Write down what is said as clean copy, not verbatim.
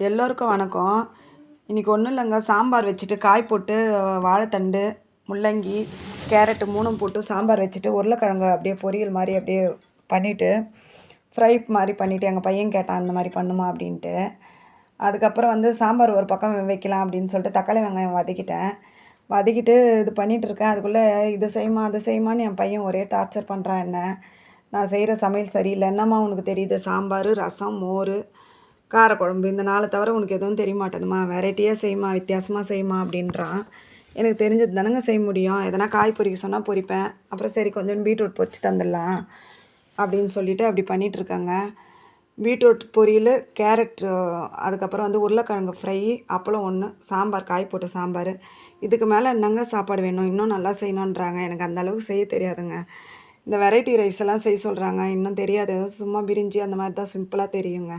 எல்லோருக்கும் வணக்கம். இன்றைக்கி ஒன்றும் இல்லைங்க, சாம்பார் வச்சுட்டு காய் போட்டு வாழைத்தண்டு, முள்ளங்கி, கேரட்டு 3ம் போட்டு சாம்பார் வச்சுட்டு உருளைக்கிழங்கு அப்படியே பொரியல் மாதிரி அப்படியே பண்ணிவிட்டு ஃப்ரை மாதிரி பண்ணிவிட்டு எங்கள் பையன் கேட்டான் அந்த மாதிரி பண்ணுமா அப்படின்ட்டு. அதுக்கப்புறம் வந்து சாம்பார் ஒரு பக்கம் வைக்கலாம் அப்படின்னு சொல்லிட்டு தக்காளி வெங்காயம் வதக்கிட்டு இது பண்ணிகிட்ருக்கேன். அதுக்குள்ளே இது செய்யுமா அது செய்யுமான்னு என் பையன் ஒரே டார்ச்சர் பண்ணுறான் என்ன. நான் செய்கிற சமையல் சரியில்லை. என்னம்மா உனக்கு தெரியுது? சாம்பார், ரசம், மோர், காரக்குழம்பு இந்த 4 தவிர உனக்கு எதுவும் தெரிய மாட்டேதும்மா, வெரைட்டியாக செய்யுமா, வித்தியாசமாக செய்யுமா அப்படின்றான். எனக்கு தெரிஞ்சது தானங்க செய்ய முடியும். எதனா காய் பொரிக்க சொன்னால் பொரிப்பேன். அப்புறம் சரி கொஞ்சம் பீட்ரூட் பொரித்து தந்துடலாம் அப்படின்னு சொல்லிவிட்டு அப்படி பண்ணிகிட்ருக்காங்க. பீட்ரூட் பொரியல், கேரட், அதுக்கப்புறம் வந்து உருளைக்கிழங்கு ஃப்ரை, அப்பளம் 1, சாம்பார், காய் போட்ட சாம்பார். இதுக்கு மேலே என்னங்க சாப்பாடு வேணும்? இன்னும் நல்லா செய்யணுன்றாங்க. எனக்கு அந்தளவுக்கு செய்ய தெரியாதுங்க. இந்த வெரைட்டி ரைஸ் எல்லாம் செய்ய சொல்கிறாங்க, இன்னும் தெரியாது. சும்மா பிரிஞ்சி அந்த மாதிரி தான் சிம்பிளாக தெரியுங்க.